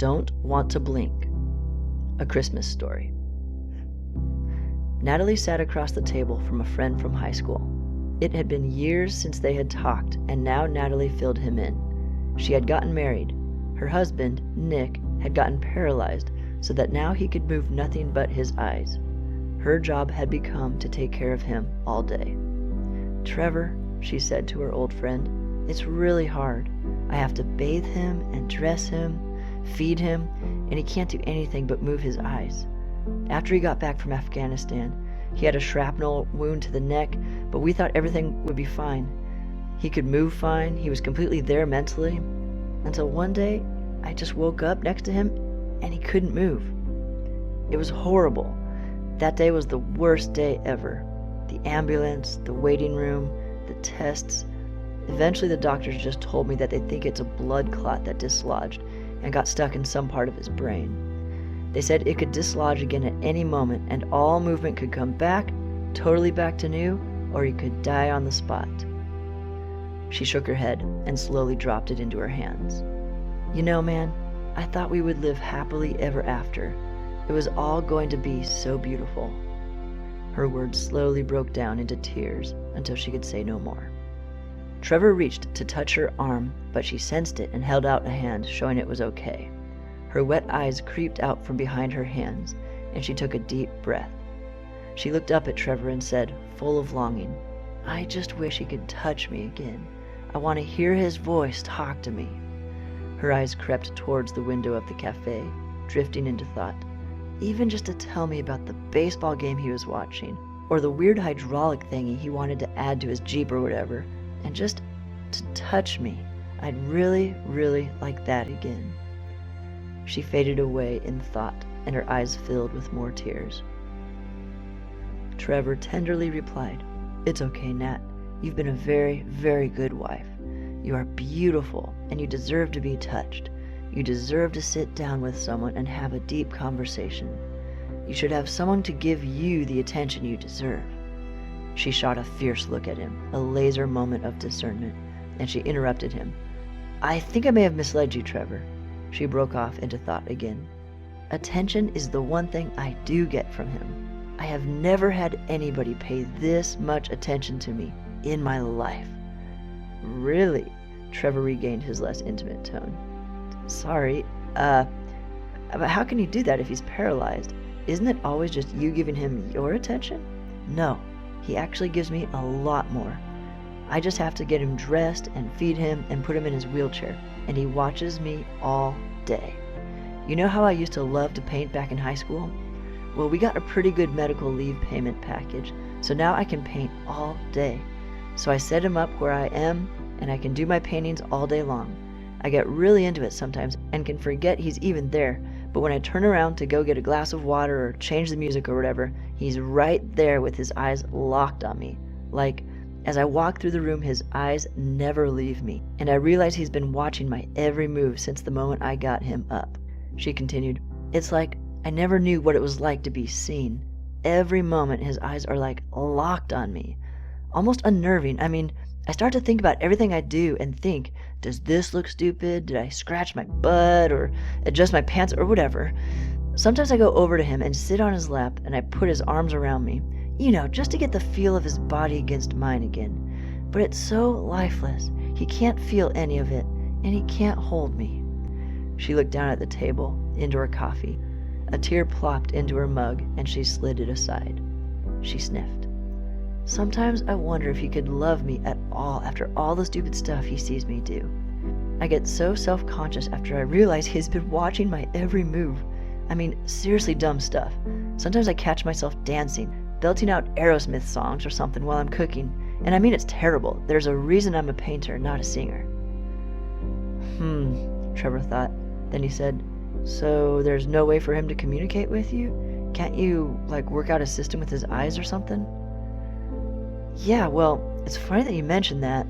Don't Want to Blink. A Christmas Story. Natalie sat across the table from a friend from high school. It had been years since they had talked, and now Natalie filled him in. She had gotten married. Her husband, Nick, had gotten paralyzed so that now he could move nothing but his eyes. Her job had become to take care of him all day. "Trevor," she said to her old friend, "it's really hard. I have to bathe him and dress him, feed him, and he can't do anything but move his eyes. After he got back from Afghanistan, he had a shrapnel wound to the neck, but we thought everything would be fine. He could move fine, he was completely there mentally, until one day I just woke up next to him and he couldn't move. It was horrible. That day was the worst day ever. The ambulance, the waiting room, the tests. Eventually the doctors just told me that they think it's a blood clot that dislodged and got stuck in some part of his brain. They said it could dislodge again at any moment and all movement could come back, totally back to new, or he could die on the spot." She shook her head and slowly dropped it into her hands. "You know, man, I thought we would live happily ever after. It was all going to be so beautiful." Her words slowly broke down into tears until she could say no more. Trevor reached to touch her arm, but she sensed it and held out a hand, showing it was okay. Her wet eyes creeped out from behind her hands, and she took a deep breath. She looked up at Trevor and said, full of longing, "I just wish he could touch me again. I want to hear his voice talk to me." Her eyes crept towards the window of the cafe, drifting into thought. Even just to tell me about the baseball game he was watching, or the weird hydraulic thingy he wanted to add to his Jeep or whatever, and just to touch me. I'd really, really like that again. She faded away in thought, and her eyes filled with more tears. Trevor tenderly replied, "It's okay, Nat. You've been a very, very good wife. You are beautiful, and you deserve to be touched. You deserve to sit down with someone and have a deep conversation. You should have someone to give you the attention you deserve." She shot a fierce look at him, a laser moment of discernment, and she interrupted him. "I think I may have misled you, Trevor." She broke off into thought again. "Attention is the one thing I do get from him. I have never had anybody pay this much attention to me in my life." "Really?" Trevor regained his less intimate tone. "Sorry, but how can you do that if he's paralyzed? Isn't it always just you giving him your attention?" "No, he actually gives me a lot more. I just have to get him dressed and feed him and put him in his wheelchair, and he watches me all day. You know how I used to love to paint back in high school? Well, we got a pretty good medical leave payment package, so now I can paint all day. So I set him up where I am, and I can do my paintings all day long. I get really into it sometimes and can forget he's even there, but when I turn around to go get a glass of water or change the music or whatever, he's right there with his eyes locked on me. Like, as I walk through the room, his eyes never leave me, and I realize he's been watching my every move since the moment I got him up." She continued, "It's like I never knew what it was like to be seen. Every moment his eyes are like locked on me. Almost unnerving. I mean, I start to think about everything I do and think, does this look stupid? Did I scratch my butt or adjust my pants or whatever? Sometimes I go over to him and sit on his lap and I put his arms around me, just to get the feel of his body against mine again. But it's so lifeless. He can't feel any of it, and he can't hold me." She looked down at the table, into her coffee. A tear plopped into her mug, and she slid it aside. She sniffed. "Sometimes I wonder if he could love me at all after all the stupid stuff he sees me do. I get so self-conscious after I realize he's been watching my every move. I mean, seriously dumb stuff. Sometimes I catch myself dancing, belting out Aerosmith songs or something while I'm cooking, and I mean it's terrible. There's a reason I'm a painter, not a singer." Trevor thought. Then he said, "So there's no way for him to communicate with you? Can't you, work out a system with his eyes or something?" "Yeah, well, it's funny that you mentioned that.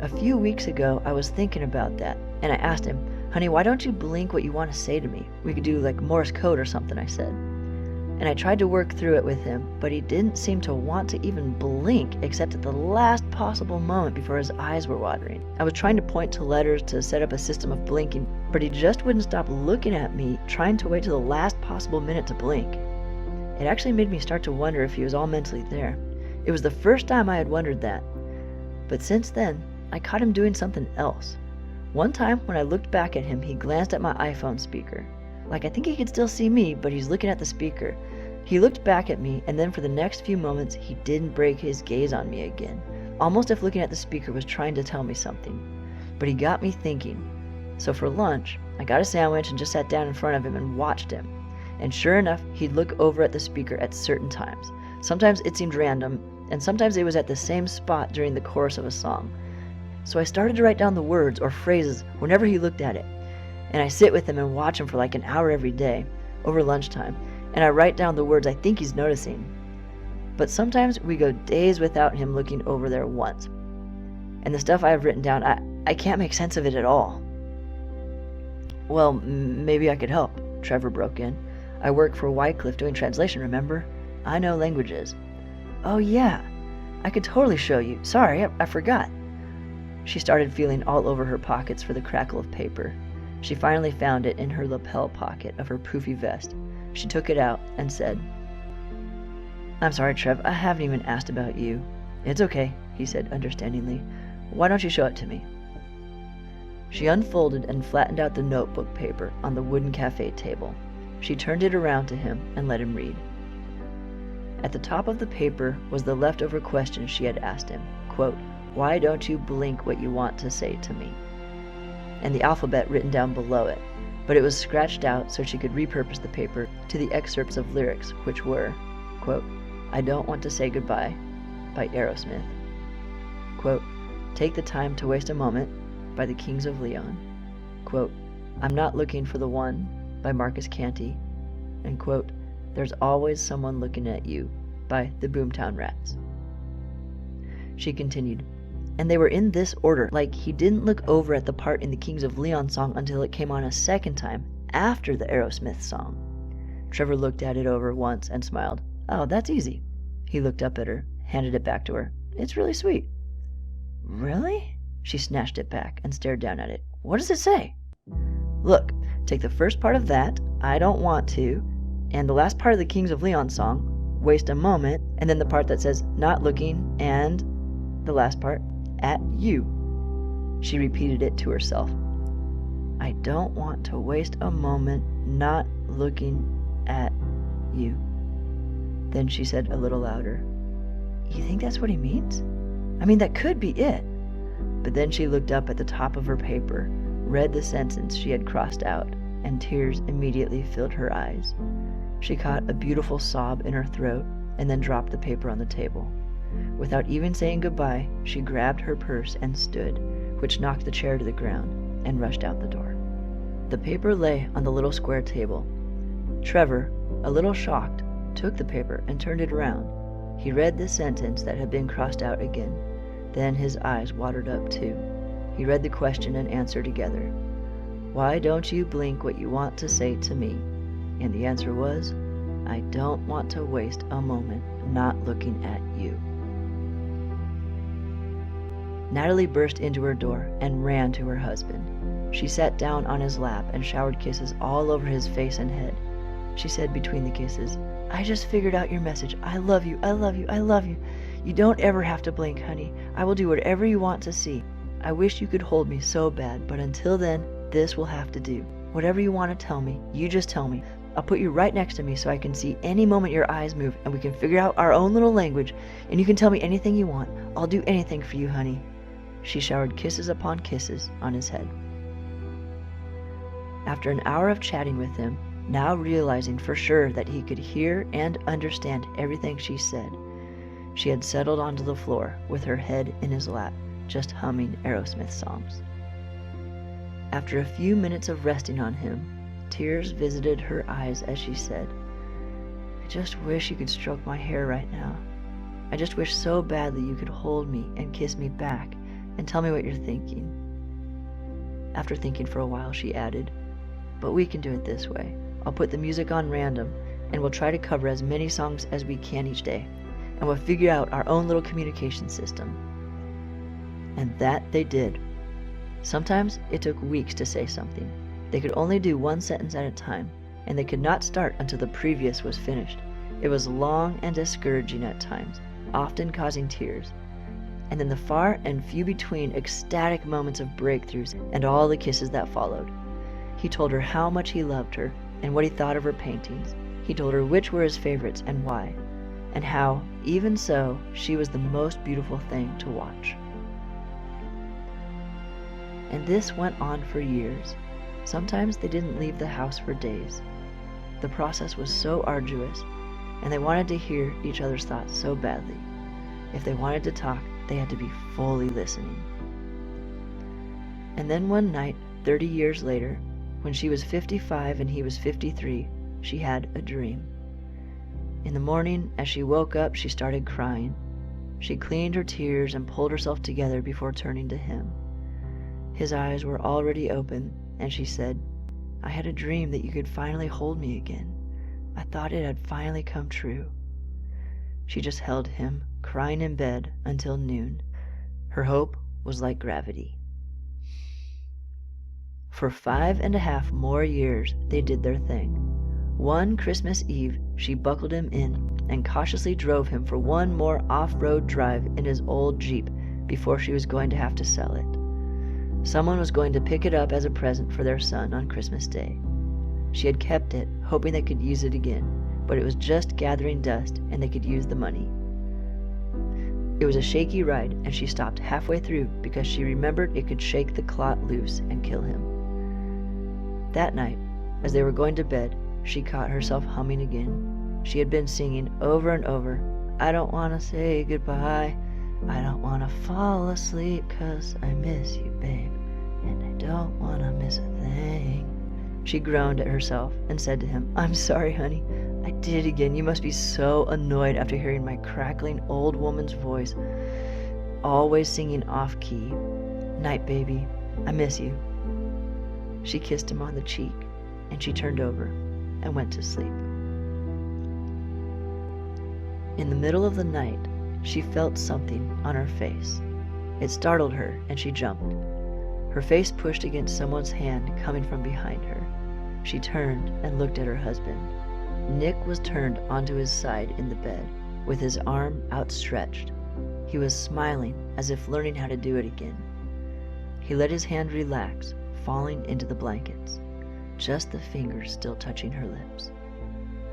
A few weeks ago, I was thinking about that, and I asked him, 'Honey, why don't you blink what you want to say to me? We could do Morse code or something,' I said. and I tried to work through it with him, but he didn't seem to want to even blink except at the last possible moment before his eyes were watering. I was trying to point to letters to set up a system of blinking, but he just wouldn't stop looking at me, trying to wait till the last possible minute to blink. It actually made me start to wonder if he was all mentally there. It was the first time I had wondered that. But since then, I caught him doing something else. One time when I looked back at him, he glanced at my iPhone speaker. Like, I think he could still see me, but he's looking at the speaker. He looked back at me, and then for the next few moments, he didn't break his gaze on me again, almost as if looking at the speaker was trying to tell me something. But he got me thinking. So for lunch, I got a sandwich and just sat down in front of him and watched him. And sure enough, he'd look over at the speaker at certain times. Sometimes it seemed random, and sometimes it was at the same spot during the chorus of a song. So I started to write down the words or phrases whenever he looked at it. And I sit with him and watch him for like an hour every day, over lunchtime, and I write down the words I think he's noticing. But sometimes we go days without him looking over there once. And the stuff I have written down, I can't make sense of it at all. Well, maybe I could help, Trevor broke in. I work for Wycliffe doing translation, remember? I know languages. Oh yeah, I could totally show you. Sorry, I forgot. She started feeling all over her pockets for the crackle of paper. She finally found it in her lapel pocket of her poofy vest. She took it out and said, I'm sorry, Trev, I haven't even asked about you. It's okay, he said understandingly. Why don't you show it to me? She unfolded and flattened out the notebook paper on the wooden cafe table. She turned it around to him and let him read. At the top of the paper was the leftover question she had asked him, quote, why don't you blink what you want to say to me? And the alphabet written down below it, but it was scratched out so she could repurpose the paper to the excerpts of lyrics, which were, quote, I don't want to say goodbye, by Aerosmith, quote, Take the Time to Waste a Moment, by the Kings of Leon, quote, I'm Not Looking for the One, by Marcus Canty, and quote, There's Always Someone Looking at You, by the Boomtown Rats. She continued, and they were in this order, like he didn't look over at the part in the Kings of Leon song until it came on a second time, after the Aerosmith song. Trevor looked at it over once and smiled. Oh, that's easy. He looked up at her, handed it back to her. It's really sweet. Really? She snatched it back and stared down at it. What does it say? Look, take the first part of that, I don't want to, and the last part of the Kings of Leon song, waste a moment, and then the part that says not looking, and the last part, at you. She repeated it to herself. I don't want to waste a moment not looking at you. Then she said a little louder, You think that's what he means? I mean, that could be it. But then she looked up at the top of her paper, read the sentence she had crossed out, and tears immediately filled her eyes. She caught a beautiful sob in her throat and then dropped the paper on the table. Without even saying goodbye, she grabbed her purse and stood, which knocked the chair to the ground, and rushed out the door. The paper lay on the little square table. Trevor, a little shocked, took the paper and turned it around. He read the sentence that had been crossed out again. Then his eyes watered up too. He read the question and answer together. Why don't you blink what you want to say to me? And the answer was, I don't want to waste a moment not looking at you. Natalie burst into her door and ran to her husband. She sat down on his lap and showered kisses all over his face and head. She said between the kisses, I just figured out your message. I love you, I love you, I love you. You don't ever have to blink, honey. I will do whatever you want to see. I wish you could hold me so bad, but until then, this will have to do. Whatever you want to tell me, you just tell me. I'll put you right next to me so I can see any moment your eyes move, and we can figure out our own little language, and you can tell me anything you want. I'll do anything for you, honey. She showered kisses upon kisses on his head. After an hour of chatting with him, now realizing for sure that he could hear and understand everything she said, she had settled onto the floor with her head in his lap, just humming Aerosmith songs. After a few minutes of resting on him, tears visited her eyes as she said, I just wish you could stroke my hair right now. I just wish so badly you could hold me and kiss me back and tell me what you're thinking. After thinking for a while, she added, but we can do it this way. I'll put the music on random, and we'll try to cover as many songs as we can each day, and we'll figure out our own little communication system." And that they did. Sometimes it took weeks to say something. They could only do one sentence at a time, and they could not start until the previous was finished. It was long and discouraging at times, often causing tears, and then the far and few between ecstatic moments of breakthroughs and all the kisses that followed. He told her how much he loved her and what he thought of her paintings. He told her which were his favorites and why, and how, even so, she was the most beautiful thing to watch. And this went on for years. Sometimes they didn't leave the house for days. The process was so arduous, and they wanted to hear each other's thoughts so badly. If they wanted to talk, they had to be fully listening. And then one night, 30 years later, when she was 55 and he was 53, she had a dream. In the morning, as she woke up, she started crying. She cleaned her tears and pulled herself together before turning to him. His eyes were already open, and she said, "I had a dream that you could finally hold me again. I thought it had finally come true." She just held him, crying in bed, until noon. Her hope was like gravity. For 5.5 more years, they did their thing. One Christmas Eve, she buckled him in and cautiously drove him for one more off-road drive in his old Jeep before she was going to have to sell it. Someone was going to pick it up as a present for their son on Christmas Day. She had kept it, hoping they could use it again, but it was just gathering dust and they could use the money. It was a shaky ride, and she stopped halfway through because she remembered it could shake the clot loose and kill him. That night, as they were going to bed, she caught herself humming again. She had been singing over and over, "I don't want to say goodbye. I don't want to fall asleep 'cause I miss you, babe. And I don't want to miss a thing." She groaned at herself and said to him, "I'm sorry, honey. I did it again. You must be so annoyed after hearing my crackling old woman's voice, always singing off-key. Night, baby. I miss you." She kissed him on the cheek, and she turned over and went to sleep. In the middle of the night, she felt something on her face. It startled her, and she jumped. Her face pushed against someone's hand coming from behind her. She turned and looked at her husband. Nick was turned onto his side in the bed, with his arm outstretched. He was smiling, as if learning how to do it again. He let his hand relax, falling into the blankets, just the fingers still touching her lips.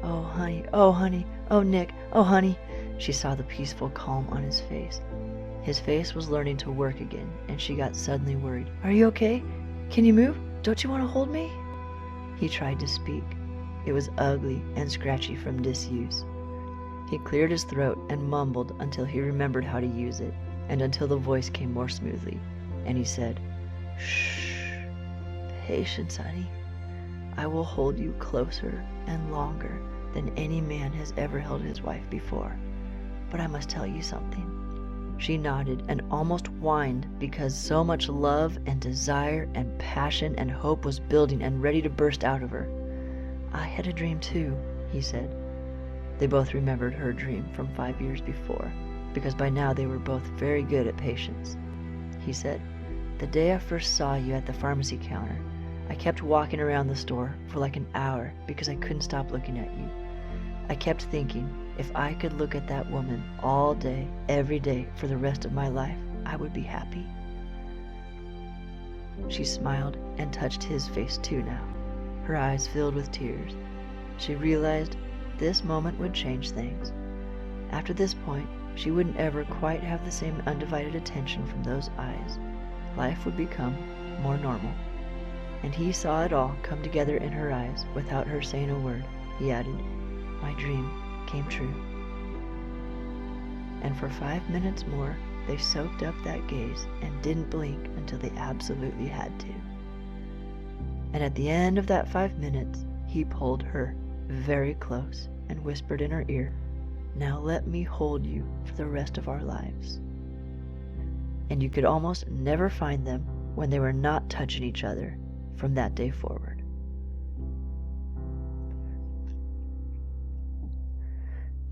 "Oh, honey, oh, honey, oh, Nick, oh, honey." She saw the peaceful calm on his face. His face was learning to work again, and she got suddenly worried. "Are you okay? Can you move? Don't you want to hold me?" He tried to speak. It was ugly and scratchy from disuse. He cleared his throat and mumbled until he remembered how to use it, and until the voice came more smoothly, and he said, "Shh, patience, honey. I will hold you closer and longer than any man has ever held his wife before. But I must tell you something." She nodded and almost whined because so much love and desire and passion and hope was building and ready to burst out of her. "I had a dream too," he said. They both remembered her dream from 5 years before, because by now they were both very good at patience. He said, "The day I first saw you at the pharmacy counter, I kept walking around the store for like an hour because I couldn't stop looking at you. I kept thinking, if I could look at that woman all day, every day, for the rest of my life, I would be happy." She smiled and touched his face too now. Her eyes filled with tears. She realized this moment would change things. After this point, she wouldn't ever quite have the same undivided attention from those eyes. Life would become more normal. And he saw it all come together in her eyes without her saying a word. He added, "My dream came true." And for 5 minutes more, they soaked up that gaze and didn't blink until they absolutely had to. And at the end of that 5 minutes, he pulled her very close and whispered in her ear, "Now let me hold you for the rest of our lives." And you could almost never find them when they were not touching each other from that day forward.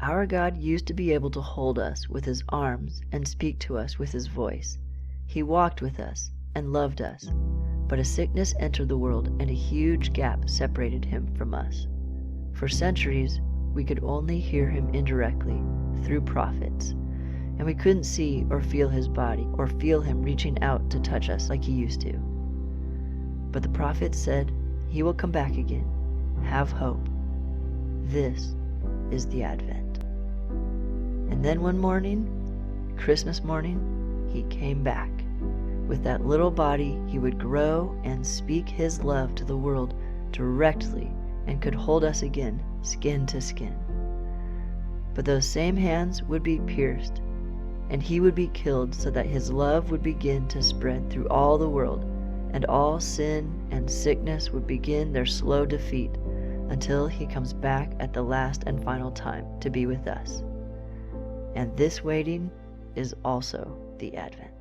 Our God used to be able to hold us with his arms and speak to us with his voice. He walked with us and loved us, but a sickness entered the world and a huge gap separated him from us. For centuries, we could only hear him indirectly through prophets, and we couldn't see or feel his body or feel him reaching out to touch us like he used to. But the prophets said, he will come back again. Have hope. This is the Advent. And then one morning, Christmas morning, he came back. With that little body, he would grow and speak his love to the world directly and could hold us again, skin to skin. But those same hands would be pierced, and he would be killed so that his love would begin to spread through all the world, and all sin and sickness would begin their slow defeat until he comes back at the last and final time to be with us. And this waiting is also the Advent.